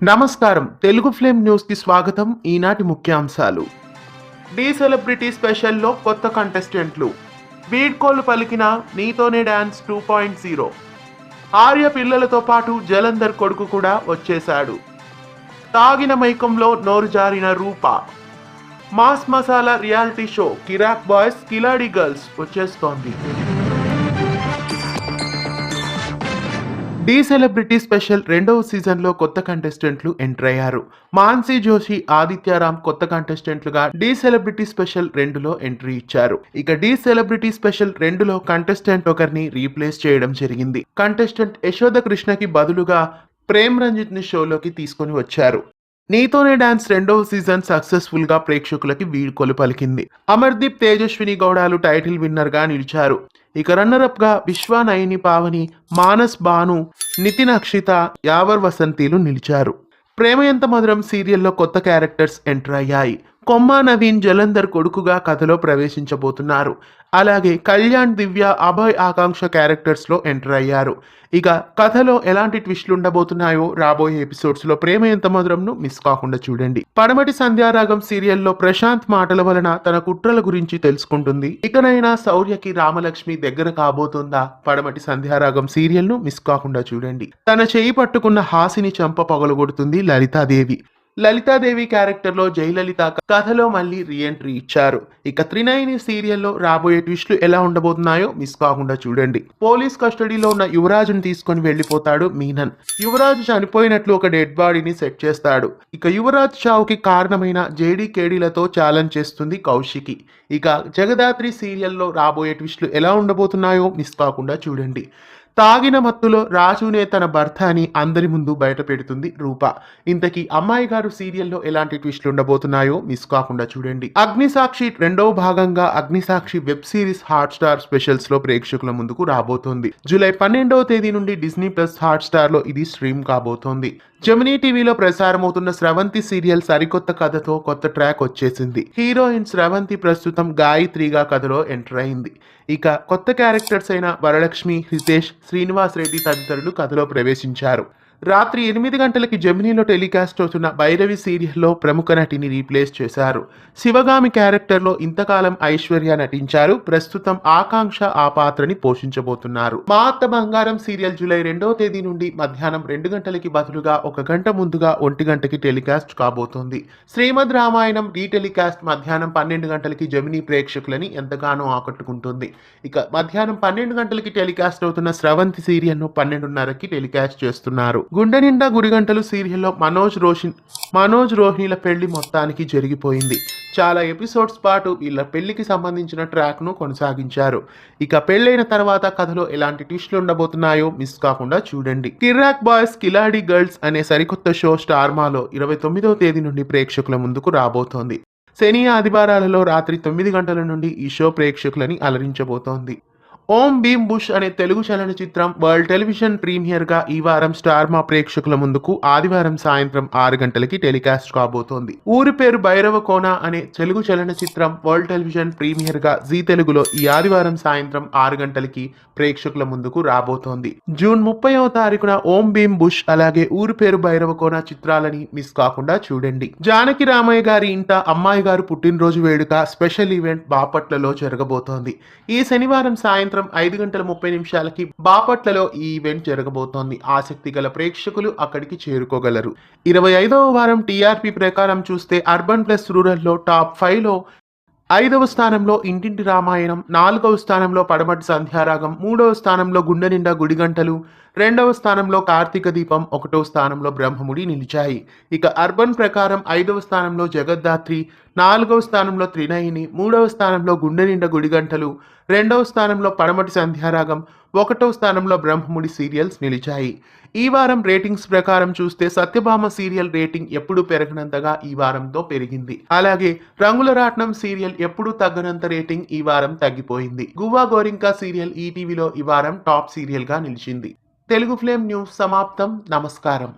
నమస్కారం. Telugu film news కి స్వాగతం. ఈనాటి ముఖ్యాంశాలు. డి సెలబ్రిటీ స్పెషల్లో కొత్త కంటెస్టెంట్లు. వీడ్కోలు పలికిన నీతోనే డాన్స్ 2.0. ఆర్య పిల్లలతో పాటు జలంధర్ కొడుకు కూడా వచ్చేశాడు. తాగిన మైకంలో నోరు జారిన Roopa. Mass masala reality show Kiraak boys Khiladi girls వచ్చేస్తోంది. డి సెలబ్రిటీ స్పెషల్ రెండవ సీజన్లో కొత్త కంటెస్టెంట్లు ఎంటర్ అయ్యారు. మాన్సీ జోషి, ఆదిత్యారామ్ కొత్త కంటెస్టెంట్లుగా డి సెలబ్రిటీ స్పెషల్ 2లో ఎంట్రీ ఇచ్చారు. ఇక డి సెలబ్రిటీ స్పెషల్ 2లో కంటెస్టెంట్ ఒకరిని రీప్లేస్ చేయడం జరిగింది. కంటెస్టెంట్ యశోద కృష్ణకి బదులుగా ప్రేమ్ రంజిత్ ని షోలోకి తీసుకొని వచ్చారు. నీతోనే డాన్స్ రెండవ సీజన్ సక్సెస్ఫుల్ గా ప్రేక్షకులకి వీడ్కోలు పలికింది. అమర్దీప్, తేజస్విని గౌడాలు టైటిల్ విన్నర్ గా నిలిచారు. ఇక రన్నరప్ గా విశ్వ, నయని పావని, మానస్ బాను, నితిన్ అక్షిత, యావర్ వసంతిలు నిలిచారు. ప్రేమ ఎంత మధురం సీరియల్లో కొత్త క్యారెక్టర్స్ ఎంటర్ అయ్యాయి. కొమ్మ నవీన్ జలంధర్ కొడుకుగా కథలో ప్రవేశించబోతున్నారు. అలాగే కళ్యాణ్, దివ్య, అభయ్, ఆకాంక్ష క్యారెక్టర్స్ లో ఎంటర్ అయ్యారు. ఇక కథలో ఎలాంటి ట్విస్టులు ఉండబోతున్నాయో రాబోయే ఎపిసోడ్స్ లో ప్రేమ ఎంత మధురంను మిస్ కాకుండా చూడండి. పడమటి సంధ్యారాగం సీరియల్లో ప్రశాంత్ మాటల వలన తన కుట్రల గురించి తెలుసుకుంటుంది. ఇకనైనా శౌర్యకి రామలక్ష్మి దగ్గర కాబోతుందా? పడమటి సంధ్యారాగం సీరియల్ ను మిస్ కాకుండా చూడండి. తన చేయి పట్టుకున్న హాసిని చంప పగలగొడుతుంది లలితాదేవి. లలితాదేవి క్యారెక్టర్లో జయలలిత కథలో మళ్ళీ రీఎంట్రీ ఇచ్చారు. ఇక త్రినయని సీరియల్లో రాబోయే ట్విస్టులు ఎలా ఉండబోతున్నాయో మిస్ కాకుండా చూడండి. పోలీస్ కస్టడీలో ఉన్న యువరాజును తీసుకొని వెళ్లిపోతాడు మీనన్. యువరాజు చనిపోయినట్లు ఒక డెడ్ బాడీని సెట్ చేస్తాడు. ఇక యువరాజ్ చావుకి కారణమైన జేడీ కేడీలతో ఛాలెంజ్ చేస్తుంది కౌశికి. ఇక జగదాత్రి సీరియల్లో రాబోయే ట్విస్టులు ఎలా ఉండబోతున్నాయో మిస్ కాకుండా చూడండి. తాగిన మత్తులో రాజునే తన భర్త అని అందరి ముందు బయట పెడుతుంది రూప. ఇంతకీ అమ్మాయి గారు సీరియల్లో ఎలాంటి ట్విస్టులు ఉండబోతున్నాయో మిస్ కాకుండా చూడండి. అగ్నిసాక్షి రెండవ భాగంగా Agnisakshi web series Hotstar specials లో ప్రేక్షకుల ముందుకు రాబోతోంది. జూలై 12వ తేదీ నుండి డిస్నీ ప్లస్ హాట్ స్టార్ లో ఇది స్ట్రీమ్ కాబోతోంది. జెమినీ టీవీలో ప్రసారమవుతున్న స్రవంతి సీరియల్ సరికొత్త కథతో కొత్త ట్రాక్ వచ్చేసింది. హీరోయిన్ స్రవంతి ప్రస్తుతం గాయత్రిగా కథలో ఎంటర్ అయింది. ఇక కొత్త క్యారెక్టర్స్ అయిన వరలక్ష్మి, హితేష్, శ్రీనివాస్ రెడ్డి తదితరులు కథలో ప్రవేశించారు. రాత్రి 8 గంటలకి జెమినీలో టెలికాస్ట్ అవుతున్న భైరవి సీరియల్లో ప్రముఖ నటిని రీప్లేస్ చేశారు. శివగామి క్యారెక్టర్లో ఇంతకాలం ఐశ్వర్య నటించారు. ప్రస్తుతం ఆకాంక్ష ఆ పాత్రని పోషించబోతున్నారు. మా అత్త బంగారం సీరియల్ జూలై 2వ తేదీ నుండి మధ్యాహ్నం 2 గంటలకి బదులుగా 1 గంట ముందుగా 1 గంటకి టెలికాస్ట్ కాబోతోంది. శ్రీమద్ రామాయణం రీటెలికాస్ట్ మధ్యాహ్నం 12 గంటలకి జెమినీ ప్రేక్షకులని ఎంతగానో ఆకట్టుకుంటుంది. ఇక మధ్యాహ్నం 12 గంటలకి టెలికాస్ట్ అవుతున్న స్రవంతి సీరియల్ను 12:30కి టెలికాస్ట్ చేస్తున్నారు. గుండె నిండా గుడిగంటలు సీరియల్లో మనోజ్ రోహిణిల పెళ్లి మొత్తానికి జరిగిపోయింది. చాలా ఎపిసోడ్స్ పాటు వీళ్ళ పెళ్లికి సంబంధించిన ట్రాక్ ను కొనసాగించారు. ఇక పెళ్లైన తర్వాత కథలో ఎలాంటి ట్విస్టులు ఉండబోతున్నాయో మిస్ కాకుండా చూడండి. కిరాక్ బాయ్స్ కిలాడి గర్ల్స్ అనే సరికొత్త షో స్టార్మాలో 29వ తేదీ నుండి ప్రేక్షకుల ముందుకు రాబోతోంది. శని, ఆదివారాలలో రాత్రి 9 గంటల నుండి ఈ షో ప్రేక్షకులని అలరించబోతోంది. ఓం భీమ్ బుష్ అనే తెలుగు చలనచిత్రం వరల్డ్ టెలివిజన్ ప్రీమియర్ గా ఈ వారం స్టార్ మా ప్రేక్షకుల ముందుకు ఆదివారం సాయంత్రం 6 గంటలకి టెలికాస్ట్ కాబోతోంది. ఊరి పేరు భైరవ కోన అనే తెలుగు చలనచిత్రం వరల్డ్ టెలివిజన్ ప్రీమియర్ గా జీ తెలుగులో ఈ ఆదివారం సాయంత్రం 6 గంటలకి ప్రేక్షకుల ముందుకు రాబోతోంది. జూన్ 30వ తారీఖున ఓం భీమ్ బుష్ అలాగే ఊరి పేరు భైరవ కోన చిత్రాలని మిస్ కాకుండా చూడండి. జానకి రామయ్య గారి ఇంట అమ్మాయి గారు పుట్టినరోజు వేడుక స్పెషల్ ఈవెంట్ బాపట్లలో జరగబోతోంది. ఈ శనివారం సాయంత్రం 5:30 బాపట్లలో ఈ ఈవెంట్ జరగబోతోంది. ఆసక్తి గల ప్రేక్షకులు అక్కడికి చేరుకోగలరు. 25వ వారం టీఆర్పీ ప్రకారం చూస్తే అర్బన్ ప్లస్ రూరల్లో టాప్ 5లో 5వ స్థానంలో ఇంటింటి రామాయణం, 4వ స్థానంలో పడమటి సంధ్యారాగం, 3వ స్థానంలో గుండె నిండా గుడిగంటలు, 2వ స్థానంలో కార్తీక దీపం, 1వ స్థానంలో బ్రహ్మముడి నిలిచాయి. ఇక అర్బన్ ప్రకారం 5వ స్థానంలో జగద్ధాత్రి, 4వ స్థానంలో త్రినయని, 3వ స్థానంలో గుండె నిండా గుడిగంటలు, 2వ స్థానంలో పడమటి సంధ్యారాగం, 1వ స్థానంలో బ్రహ్మముడి సీరియల్స్ నిలిచాయి. ఈ వారం రేటింగ్స్ ప్రకారం చూస్తే సత్యభామ సీరియల్ రేటింగ్ ఎప్పుడు పెరగనంతగా ఈ వారంతో పెరిగింది. అలాగే రంగుల రాట్నం సీరియల్ ఎప్పుడు తగ్గనంత రేటింగ్ ఈ వారం తగ్గిపోయింది. గువ్వా గోరింకా సీరియల్ ఈటీవీలో ఈ వారం టాప్ సీరియల్ గా నిలిచింది. తెలుగు ఫిల్మ్ న్యూస్ సమాప్తం. నమస్కారం.